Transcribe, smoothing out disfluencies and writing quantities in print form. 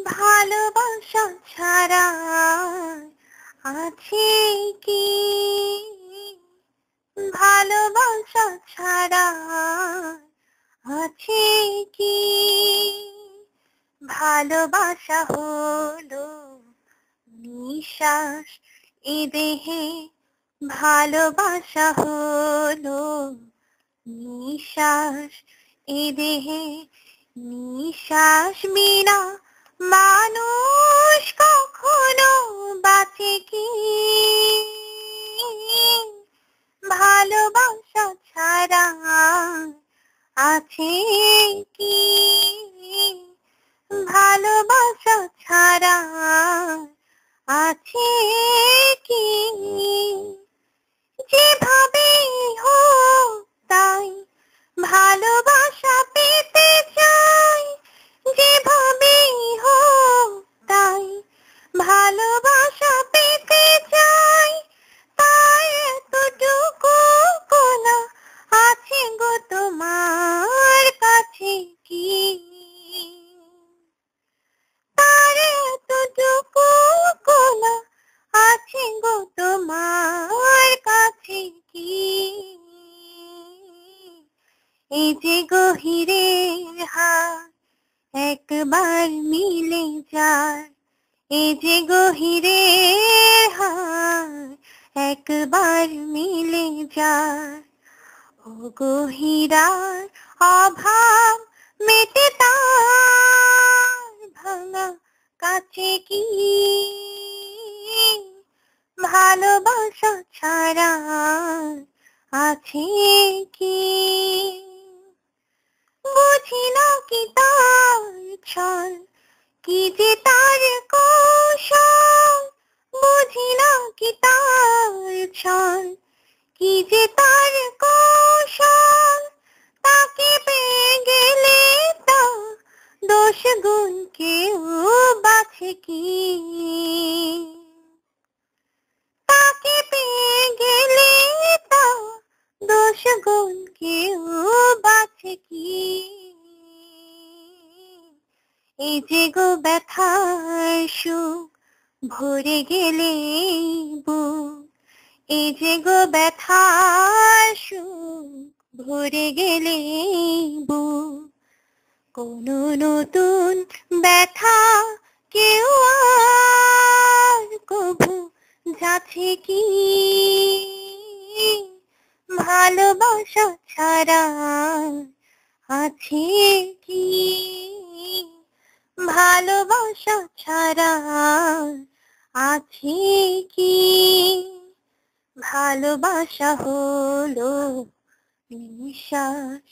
ভালোবাসা ছাড়া আছে কি? ভালোবাসা ছাড়া আছে কি? ভালোবাসা হলো নিঃশ্বাস এ দেহে, ভালোবাসা হলো নিঃশ্বাস এ দেহে। নিঃশ্বাস বিনা মানুষ কখনো বাঁচে কি? ভালোবাসা ছাড়া আছে কি? ভালোবাসা ছাড়া আছে কি? যেভাবে হোক তাই ভালোবাসা পেতে চাই, যেভাবে হোক তাই ভালোবাসা পেতে চাই। তাই এতটুকু কোনা আছে গো তোমার কাছে কি? তার এতটুকু কোনা আছে গো তোমার কাছে কি? এই যে গহিরের হাত একবার মিলে যায়, এই যে গহিরের হাত একবার মিলে যায়। ও গহিরার অভাব মেটে তার ভাঙা কাছে কি? ভালোবাসা ছাড়া আছে কি? বুঝি না কি তার ছল, কি যে তার কৌশল। বুঝি না কি তার ছল, কি যে তার কৌশল। তাকে পেয়ে গেলে তা দোষ গুণ কেউ বাছে কি? তাকে পেয়ে গেলে তা দোষ গুণ কেউ বাছে কি? এই যে গো ব্যথার সুখ ভরে গেলে বুক, এই যে গো ব্যথার সুখ ভরে গেলে বুক। কোনো নতুন ব্যথা কেউ আর কভু যাচ্ছে কি? ভালোবাসা ছাড়া আছে কি? ভালোবাসা ছাড়া আছে কি? ভালোবাসা হলো নিঃশ্বাস